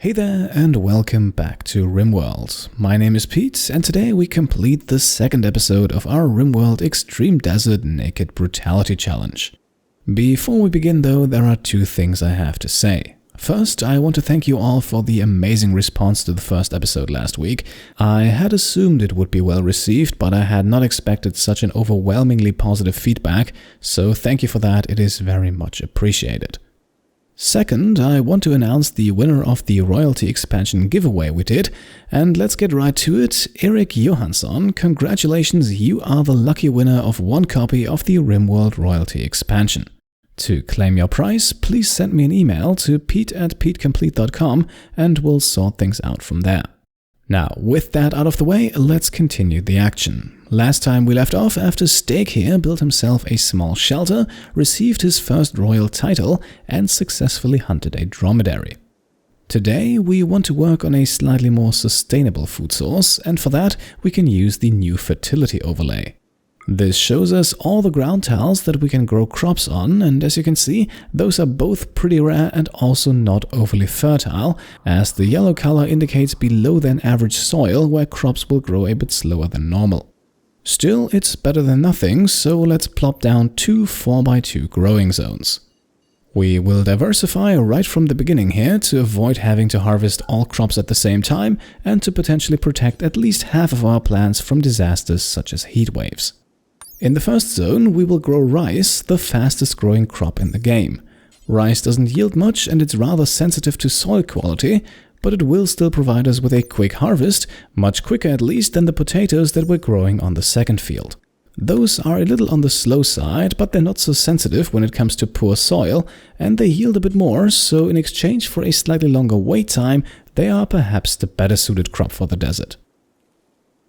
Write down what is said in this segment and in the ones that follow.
Hey there and welcome back to Rimworld. My name is Pete and today we complete the second episode of our Rimworld Extreme Desert Naked Brutality Challenge. Before we begin though, there are two things I have to say. First, I want to thank you all for the amazing response to the first episode last week. I had assumed it would be well received, but I had not expected such an overwhelmingly positive feedback, so thank you for that, it is very much appreciated. Second, I want to announce the winner of the Royalty expansion giveaway we did, and let's get right to it. Erik Johansson, congratulations, you are the lucky winner of one copy of the Rimworld Royalty expansion. To claim your prize, please send me an email to pete@petecomplete.com and we'll sort things out from there. Now, with that out of the way, let's continue the action. Last time we left off after Steak here built himself a small shelter, received his first royal title, and successfully hunted a dromedary. Today we want to work on a slightly more sustainable food source, and for that we can use the new fertility overlay. This shows us all the ground tiles that we can grow crops on, and as you can see, those are both pretty rare and also not overly fertile, as the yellow color indicates below than average soil where crops will grow a bit slower than normal. Still, it's better than nothing, so let's plop down 2 4x2 growing zones. We will diversify right from the beginning here to avoid having to harvest all crops at the same time and to potentially protect at least half of our plants from disasters such as heat waves. In the first zone, we will grow rice, the fastest growing crop in the game. Rice doesn't yield much and it's rather sensitive to soil quality, but it will still provide us with a quick harvest, much quicker at least than the potatoes that we're growing on the second field. Those are a little on the slow side, but they're not so sensitive when it comes to poor soil, and they yield a bit more, so in exchange for a slightly longer wait time, they are perhaps the better suited crop for the desert.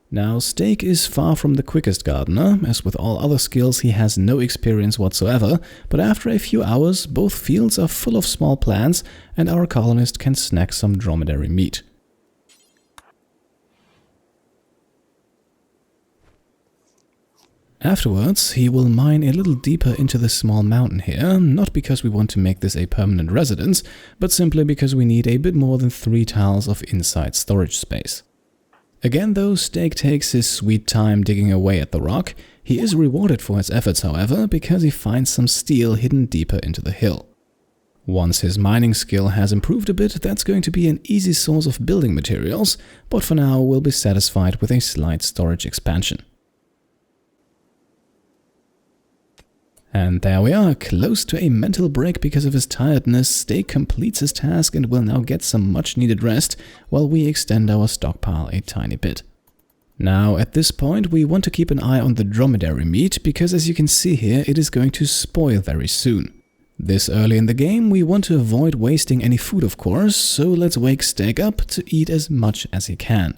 Now, Steak is far from the quickest gardener, as with all other skills he has no experience whatsoever, but after a few hours both fields are full of small plants and our colonist can snack some dromedary meat. Afterwards, he will mine a little deeper into this small mountain here, not because we want to make this a permanent residence, but simply because we need a bit more than 3 tiles of inside storage space. Again though, Steak takes his sweet time digging away at the rock. He is rewarded for his efforts, however, because he finds some steel hidden deeper into the hill. Once his mining skill has improved a bit, that's going to be an easy source of building materials, but for now we'll be satisfied with a slight storage expansion. And there we are, close to a mental break because of his tiredness. Steak completes his task and will now get some much needed rest while we extend our stockpile a tiny bit. Now at this point we want to keep an eye on the dromedary meat because as you can see here it is going to spoil very soon. This early in the game we want to avoid wasting any food of course, so let's wake Steak up to eat as much as he can.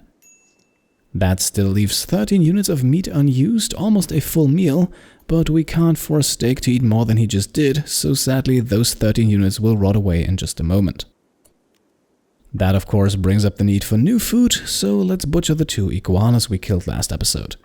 That still leaves 13 units of meat unused, almost a full meal, but we can't force Steak to eat more than he just did, so sadly those 13 units will rot away in just a moment. That of course brings up the need for new food, so let's butcher the 2 iguanas we killed last episode.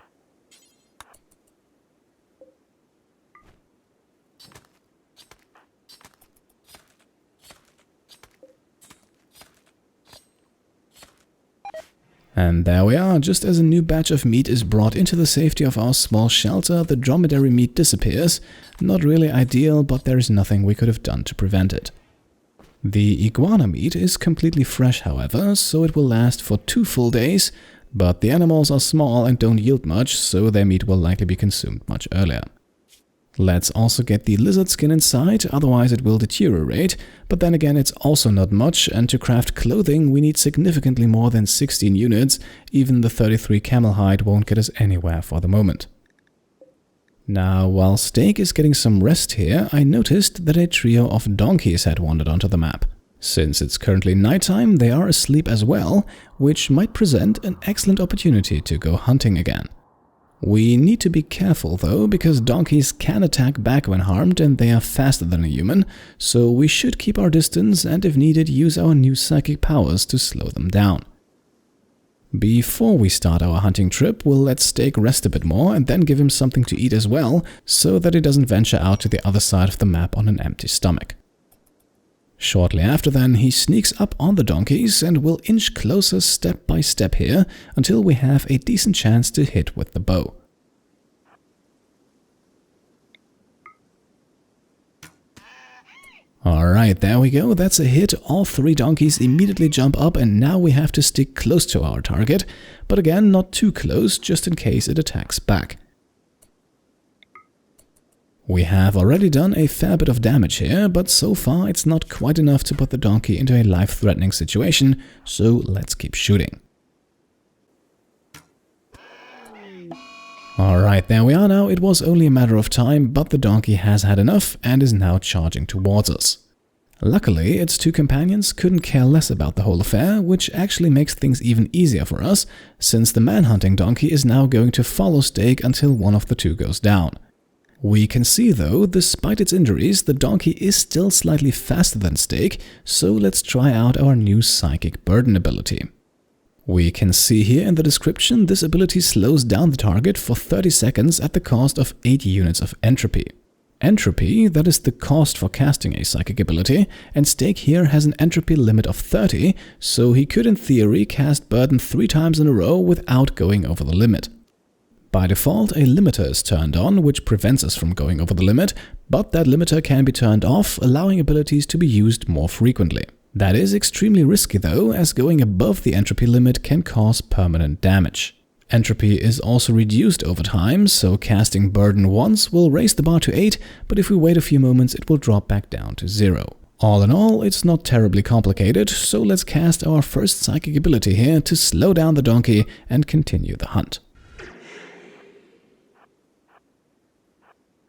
And there we are, just as a new batch of meat is brought into the safety of our small shelter, the dromedary meat disappears. Not really ideal, but there is nothing we could have done to prevent it. The iguana meat is completely fresh, however, so it will last for 2 full days, but the animals are small and don't yield much, so their meat will likely be consumed much earlier. Let's also get the lizard skin inside, otherwise it will deteriorate, but then again it's also not much, and to craft clothing we need significantly more than 16 units, even the 33 camel hide won't get us anywhere for the moment. Now, while Steak is getting some rest here, I noticed that a trio of donkeys had wandered onto the map. Since it's currently nighttime, they are asleep as well, which might present an excellent opportunity to go hunting again. We need to be careful though, because donkeys can attack back when harmed and they are faster than a human, so we should keep our distance and if needed use our new psychic powers to slow them down. Before we start our hunting trip, we'll let Steak rest a bit more and then give him something to eat as well, so that he doesn't venture out to the other side of the map on an empty stomach. Shortly after then, he sneaks up on the donkeys and will inch closer step by step here until we have a decent chance to hit with the bow. Alright, there we go, that's a hit. All 3 donkeys immediately jump up and now we have to stick close to our target, but again not too close, just in case it attacks back. We have already done a fair bit of damage here, but so far it's not quite enough to put the donkey into a life-threatening situation, so let's keep shooting. Alright, there we are now. It was only a matter of time, but the donkey has had enough and is now charging towards us. Luckily, its 2 companions couldn't care less about the whole affair, which actually makes things even easier for us, since the manhunting donkey is now going to follow Steak until one of the 2 goes down. We can see though, despite its injuries, the donkey is still slightly faster than Steak, so let's try out our new Psychic Burden ability. We can see here in the description this ability slows down the target for 30 seconds at the cost of 8 units of entropy. Entropy, that is the cost for casting a psychic ability, and Steak here has an entropy limit of 30, so he could in theory cast Burden 3 times in a row without going over the limit. By default, a limiter is turned on, which prevents us from going over the limit, but that limiter can be turned off, allowing abilities to be used more frequently. That is extremely risky though, as going above the entropy limit can cause permanent damage. Entropy is also reduced over time, so casting Burden once will raise the bar to 8, but if we wait a few moments it will drop back down to 0. All in all, it's not terribly complicated, so let's cast our first psychic ability here to slow down the donkey and continue the hunt.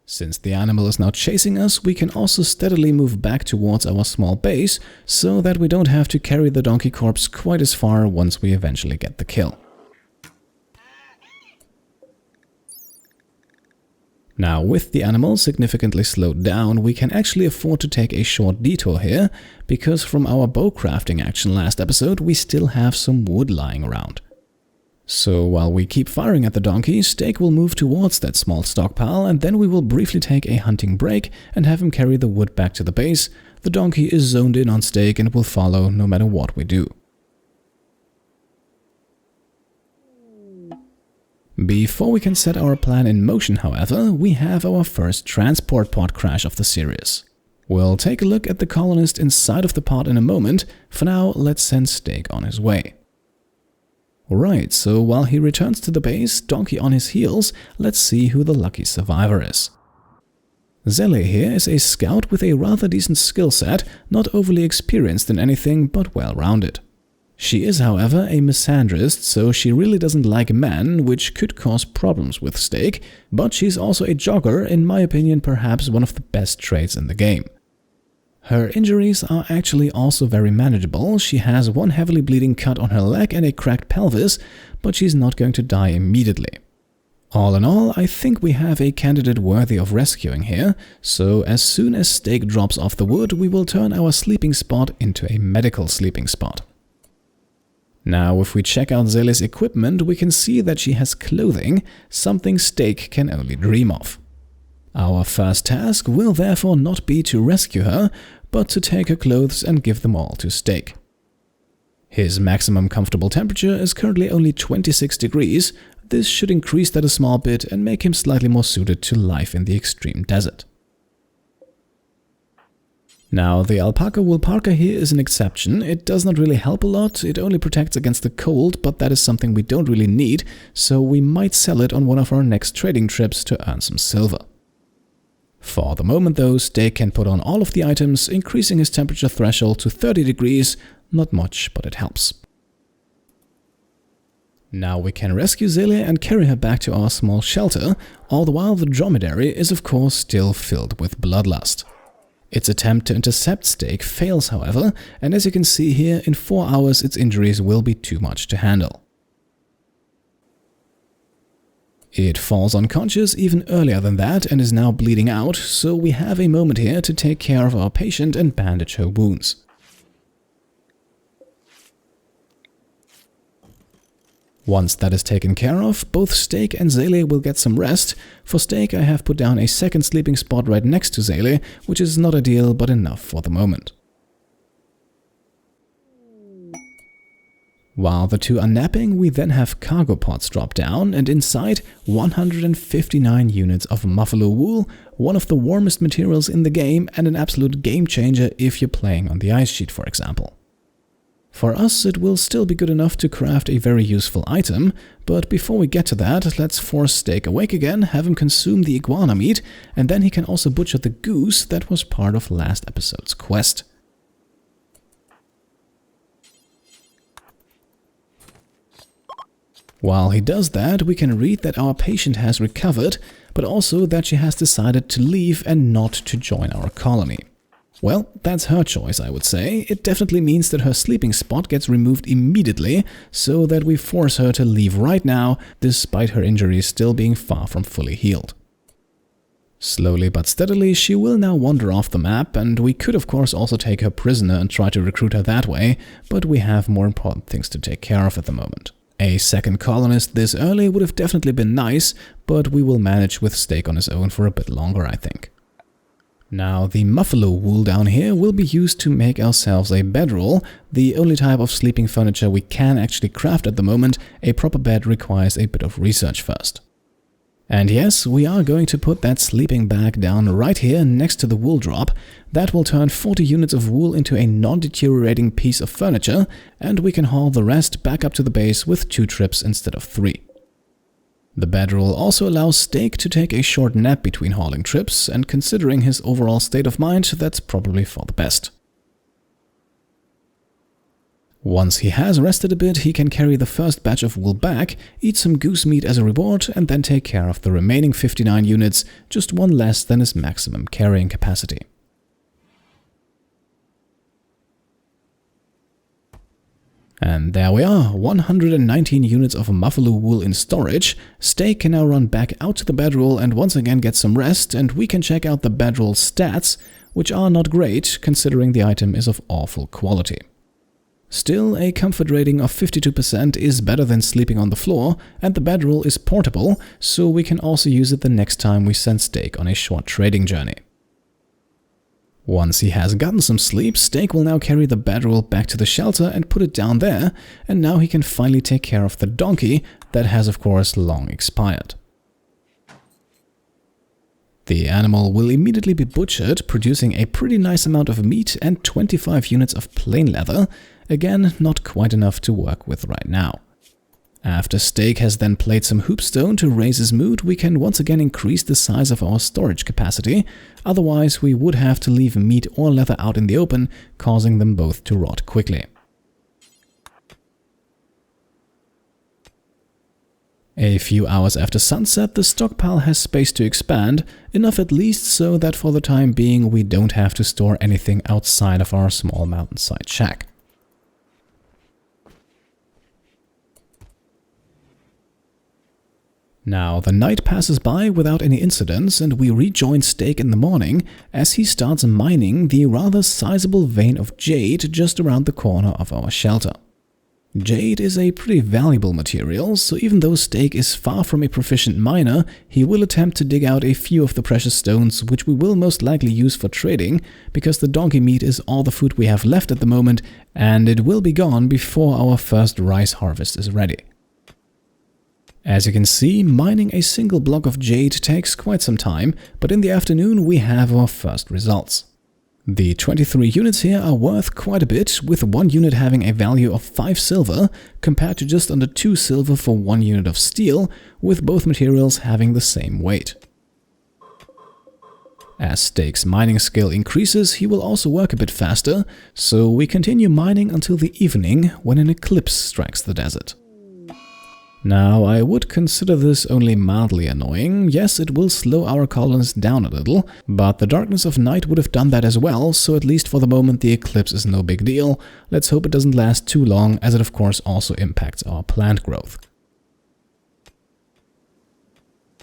Since the animal is now chasing us, we can also steadily move back towards our small base, so that we don't have to carry the donkey corpse quite as far once we eventually get the kill. Now, with the animal significantly slowed down, we can actually afford to take a short detour here, because from our bow crafting action last episode, we still have some wood lying around. So while we keep firing at the donkey, Steak will move towards that small stockpile, and then we will briefly take a hunting break and have him carry the wood back to the base. The donkey is zoned in on Steak and will follow no matter what we do. Before we can set our plan in motion, however, we have our first transport pod crash of the series. We'll take a look at the colonist inside of the pod in a moment. For now, let's send Steak on his way. Alright, so while he returns to the base, donkey on his heels, let's see who the lucky survivor is. Zilla here is a scout with a rather decent skill set, not overly experienced in anything, but well-rounded. She is, however, a misandrist, so she really doesn't like men, which could cause problems with Steak, but she's also a jogger, in my opinion perhaps one of the best traits in the game. Her injuries are actually also very manageable. She has one heavily bleeding cut on her leg and a cracked pelvis, but she's not going to die immediately. All in all, I think we have a candidate worthy of rescuing here, so as soon as Steak drops off the wood, we will turn our sleeping spot into a medical sleeping spot. Now, if we check out Zilla's equipment, we can see that she has clothing, something Steak can only dream of. Our first task will therefore not be to rescue her, but to take her clothes and give them all to Steak. His maximum comfortable temperature is currently only 26 degrees. This should increase that a small bit and make him slightly more suited to life in the extreme desert. Now, the alpaca wool parka here is an exception. It does not really help a lot, it only protects against the cold, but that is something we don't really need, so we might sell it on one of our next trading trips to earn some silver. For the moment though, Steak can put on all of the items, increasing his temperature threshold to 30 degrees, not much, but it helps. Now we can rescue Zilla and carry her back to our small shelter, all the while the dromedary is of course still filled with bloodlust. Its attempt to intercept Steak fails, however, and as you can see here, in 4 hours its injuries will be too much to handle. It falls unconscious even earlier than that and is now bleeding out, so we have a moment here to take care of our patient and bandage her wounds. Once that is taken care of, both Steak and Zilla will get some rest. For Steak, I have put down a second sleeping spot right next to Zilla, which is not ideal but enough for the moment. While the two are napping, we then have cargo pods drop down, and inside 159 units of buffalo wool, one of the warmest materials in the game and an absolute game changer if you're playing on the ice sheet, for example. For us, it will still be good enough to craft a very useful item, but before we get to that, let's force Steak awake again, have him consume the iguana meat, and then he can also butcher the goose that was part of last episode's quest. While he does that, we can read that our patient has recovered, but also that she has decided to leave and not to join our colony. Well, that's her choice, I would say. It definitely means that her sleeping spot gets removed immediately, so that we force her to leave right now, despite her injuries still being far from fully healed. Slowly but steadily, she will now wander off the map, and we could of course also take her prisoner and try to recruit her that way, but we have more important things to take care of at the moment. A second colonist this early would have definitely been nice, but we will manage with Steak on his own for a bit longer, I think. Now, the buffalo wool down here will be used to make ourselves a bedroll, the only type of sleeping furniture we can actually craft at the moment. A proper bed requires a bit of research first. And yes, we are going to put that sleeping bag down right here next to the wool drop. That will turn 40 units of wool into a non-deteriorating piece of furniture, and we can haul the rest back up to the base with 2 trips instead of 3. The bedroll also allows Steak to take a short nap between hauling trips, and considering his overall state of mind, that's probably for the best. Once he has rested a bit, he can carry the first batch of wool back, eat some goose meat as a reward, and then take care of the remaining 59 units, just one less than his maximum carrying capacity. And there we are, 119 units of buffalo wool in storage. Steak can now run back out to the bedroll and once again get some rest, and we can check out the bedroll stats, which are not great considering the item is of awful quality. Still, a comfort rating of 52% is better than sleeping on the floor, and the bedroll is portable, so we can also use it the next time we send Steak on a short trading journey. Once he has gotten some sleep, Steak will now carry the bedroll back to the shelter and put it down there, and now he can finally take care of the donkey that has of course long expired. The animal will immediately be butchered, producing a pretty nice amount of meat and 25 units of plain leather, again not quite enough to work with right now. After Steak has then played some hoopstone to raise his mood, we can once again increase the size of our storage capacity, otherwise we would have to leave meat or leather out in the open, causing them both to rot quickly. A few hours after sunset, the stockpile has space to expand, enough at least so that for the time being we don't have to store anything outside of our small mountainside shack. Now, the night passes by without any incidents, and we rejoin Steak in the morning as he starts mining the rather sizable vein of jade just around the corner of our shelter. Jade is a pretty valuable material, so even though Steak is far from a proficient miner, he will attempt to dig out a few of the precious stones, which we will most likely use for trading, because the donkey meat is all the food we have left at the moment, and it will be gone before our first rice harvest is ready. As you can see, mining a single block of jade takes quite some time, but in the afternoon we have our first results. The 23 units here are worth quite a bit, with 1 unit having a value of 5 silver, compared to just under 2 silver for 1 unit of steel, with both materials having the same weight. As Steak's mining skill increases, he will also work a bit faster, so we continue mining until the evening when an eclipse strikes the desert. Now, I would consider this only mildly annoying. Yes, it will slow our colonists down a little, but the darkness of night would have done that as well, so at least for the moment the eclipse is no big deal. Let's hope it doesn't last too long, as it of course also impacts our plant growth.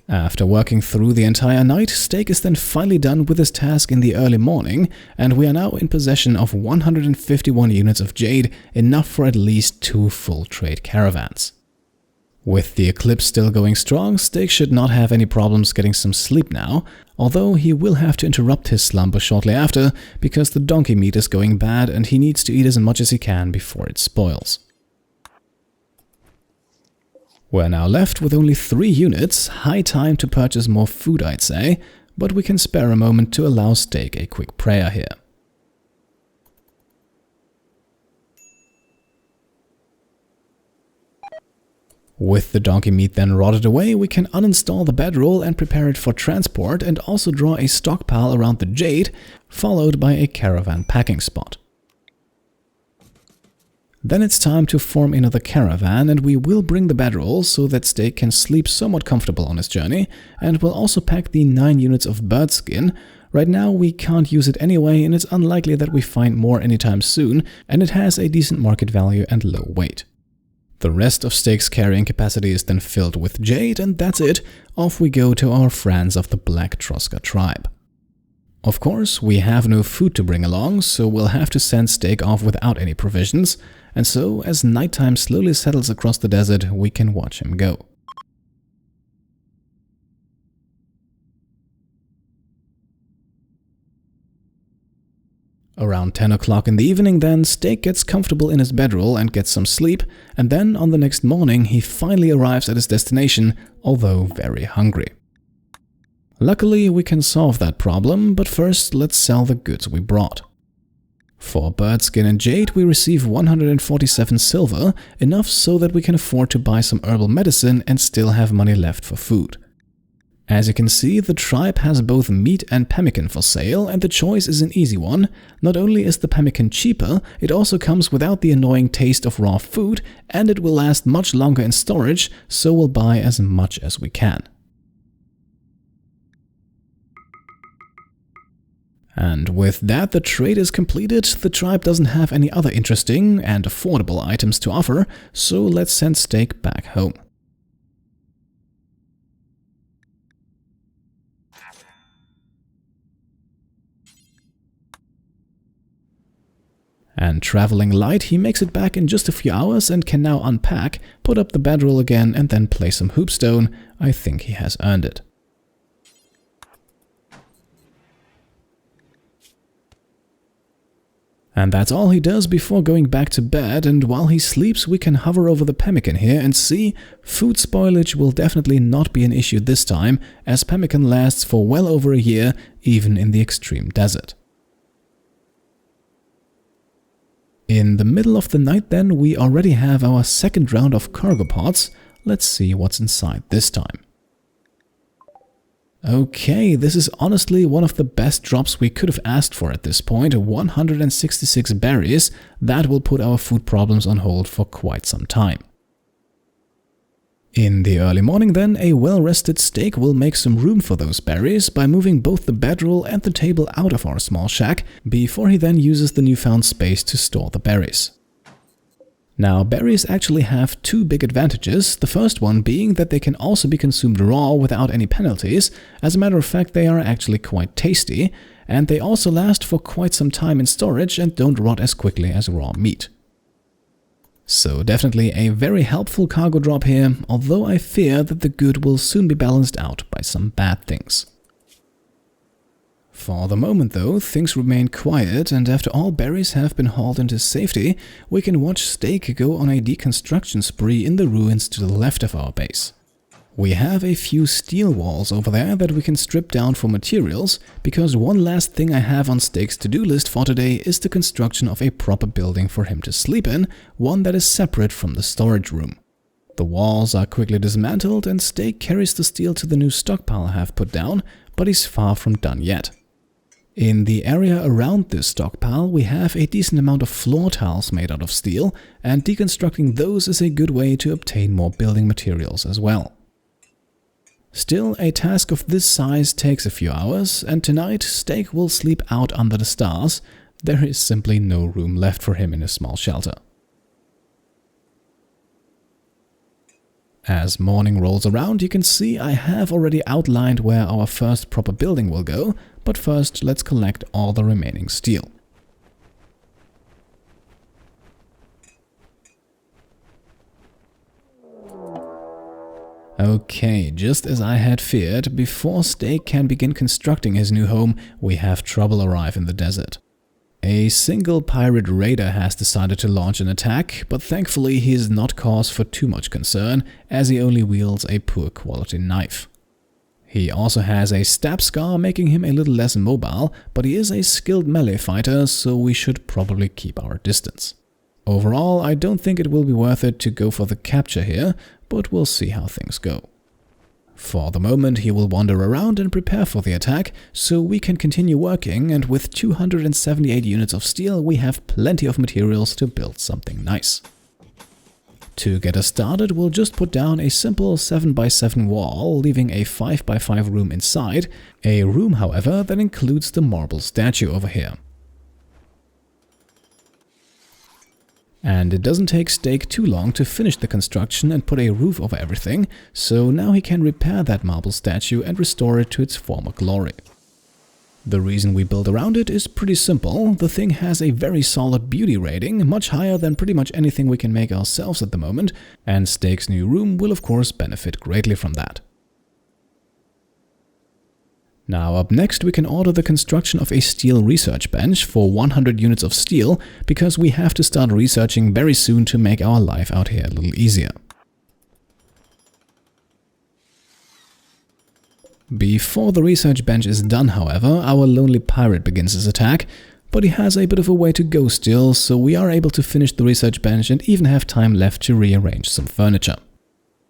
After working through the entire night, Steak is then finally done with his task in the early morning, and we are now in possession of 151 units of jade, enough for at least 2 full trade caravans. With the eclipse still going strong, Steak should not have any problems getting some sleep now, although he will have to interrupt his slumber shortly after, because the donkey meat is going bad and he needs to eat as much as he can before it spoils. We're now left with only 3 units, high time to purchase more food I'd say, but we can spare a moment to allow Steak a quick prayer here. With the donkey meat then rotted away, we can uninstall the bedroll and prepare it for transport, and also draw a stockpile around the jade, followed by a caravan packing spot. Then it's time to form another caravan, and we will bring the bedroll so that Steak can sleep somewhat comfortable on his journey, and we'll also pack the 9 units of bird skin. Right now we can't use it anyway, and it's unlikely that we find more anytime soon, and it has a decent market value and low weight. The rest of Steak's carrying capacity is then filled with jade, and that's it. Off we go to our friends of the Black Troska tribe. Of course, we have no food to bring along, so we'll have to send Steak off without any provisions, and so as nighttime slowly settles across the desert, we can watch him go. Around 10 o'clock in the evening then, Steak gets comfortable in his bedroll and gets some sleep, and then on the next morning he finally arrives at his destination, although very hungry. Luckily we can solve that problem, but first let's sell the goods we brought. For bird skin and jade we receive 147 silver, enough so that we can afford to buy some herbal medicine and still have money left for food. As you can see, the tribe has both meat and pemmican for sale, and the choice is an easy one. Not only is the pemmican cheaper, it also comes without the annoying taste of raw food, and it will last much longer in storage, so we'll buy as much as we can. And with that, the trade is completed. The tribe doesn't have any other interesting and affordable items to offer, so let's send Steak back home. And traveling light, he makes it back in just a few hours and can now unpack, put up the bedroll again and then play some hoopstone. I think he has earned it. And that's all he does before going back to bed, and while he sleeps we can hover over the pemmican here and see food spoilage will definitely not be an issue this time, as pemmican lasts for well over a year, even in the extreme desert. In the middle of the night then, we already have our second round of cargo pods. Let's see what's inside this time. Okay, this is honestly one of the best drops we could have asked for at this point, 166 berries. That will put our food problems on hold for quite some time. In the early morning then, a well-rested Steak will make some room for those berries by moving both the bedroll and the table out of our small shack, before he then uses the newfound space to store the berries. Now, berries actually have 2 big advantages, the first one being that they can also be consumed raw without any penalties. As a matter of fact, they are actually quite tasty, and they also last for quite some time in storage and don't rot as quickly as raw meat. So definitely a very helpful cargo drop here, although I fear that the good will soon be balanced out by some bad things. For the moment though, things remain quiet, and after all berries have been hauled into safety, we can watch Steak go on a deconstruction spree in the ruins to the left of our base. We have a few steel walls over there that we can strip down for materials, because one last thing I have on Steak's to-do list for today is the construction of a proper building for him to sleep in, one that is separate from the storage room. The walls are quickly dismantled and Steak carries the steel to the new stockpile I have put down, but he's far from done yet. In the area around this stockpile, we have a decent amount of floor tiles made out of steel, and deconstructing those is a good way to obtain more building materials as well. Still, a task of this size takes a few hours, and tonight Steak will sleep out under the stars. There is simply no room left for him in a small shelter. As morning rolls around, you can see I have already outlined where our first proper building will go, but first let's collect all the remaining steel. Okay, just as I had feared, before Steak can begin constructing his new home, we have trouble arrive in the desert. A single pirate raider has decided to launch an attack, but thankfully he is not cause for too much concern, as he only wields a poor quality knife. He also has a stab scar, making him a little less mobile, but he is a skilled melee fighter, so we should probably keep our distance. Overall, I don't think it will be worth it to go for the capture here, but we'll see how things go. For the moment, he will wander around and prepare for the attack, so we can continue working, and with 278 units of steel, we have plenty of materials to build something nice. To get us started, we'll just put down a simple 7x7 wall, leaving a 5x5 room inside, a room, however, that includes the marble statue over here. And it doesn't take Stake too long to finish the construction and put a roof over everything, so now he can repair that marble statue and restore it to its former glory. The reason we build around it is pretty simple. The thing has a very solid beauty rating, much higher than pretty much anything we can make ourselves at the moment, and Stake's new room will of course benefit greatly from that. Now up next we can order the construction of a steel research bench for 100 units of steel, because we have to start researching very soon to make our life out here a little easier. Before the research bench is done, however, our lonely pirate begins his attack, but he has a bit of a way to go still, so we are able to finish the research bench and even have time left to rearrange some furniture.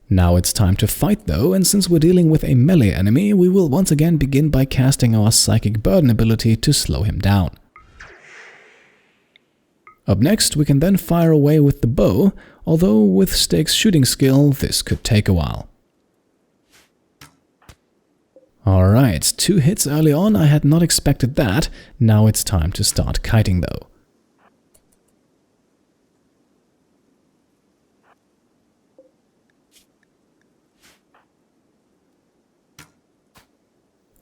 Now it's time to fight though, and since we're dealing with a melee enemy, we will once again begin by casting our Psychic Burden ability to slow him down. Up next, we can then fire away with the bow, although with Stake's shooting skill, this could take a while. Alright, 2 hits early on, I had not expected that. Now it's time to start kiting though.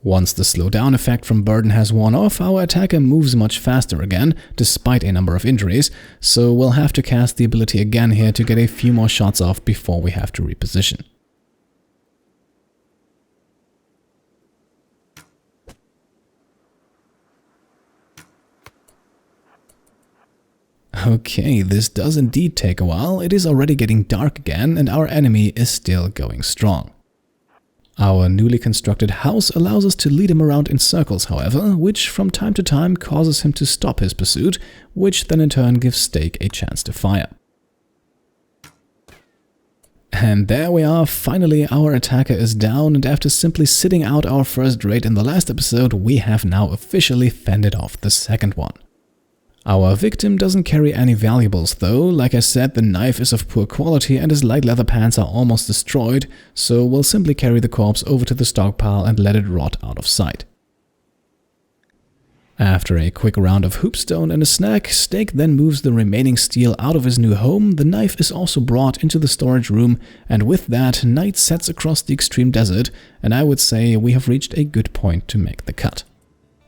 Once the slowdown effect from burden has worn off, our attacker moves much faster again, despite a number of injuries, so we'll have to cast the ability again here to get a few more shots off before we have to reposition. Okay, this does indeed take a while. It is already getting dark again, and our enemy is still going strong. Our newly constructed house allows us to lead him around in circles, however, which from time to time causes him to stop his pursuit, which then in turn gives Stake a chance to fire. And there we are, finally our attacker is down, and after simply sitting out our first raid in the last episode, we have now officially fended off the second one. Our victim doesn't carry any valuables though. Like I said, the knife is of poor quality and his light leather pants are almost destroyed, so we'll simply carry the corpse over to the stockpile and let it rot out of sight. After a quick round of hoopstone and a snack, Stake then moves the remaining steel out of his new home. The knife is also brought into the storage room, and with that, night sets across the extreme desert, and I would say we have reached a good point to make the cut.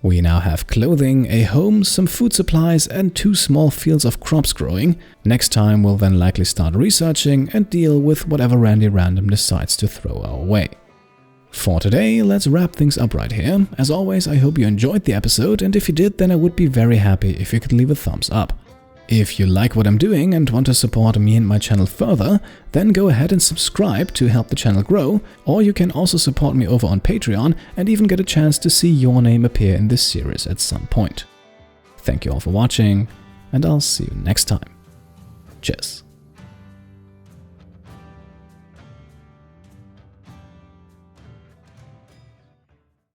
We now have clothing, a home, some food supplies, and 2 small fields of crops growing. Next time we'll then likely start researching and deal with whatever Randy Random decides to throw our way. For today, let's wrap things up right here. As always, I hope you enjoyed the episode, and if you did, then I would be very happy if you could leave a thumbs up. If you like what I'm doing and want to support me and my channel further, then go ahead and subscribe to help the channel grow, or you can also support me over on Patreon and even get a chance to see your name appear in this series at some point. Thank you all for watching, and I'll see you next time. Cheers.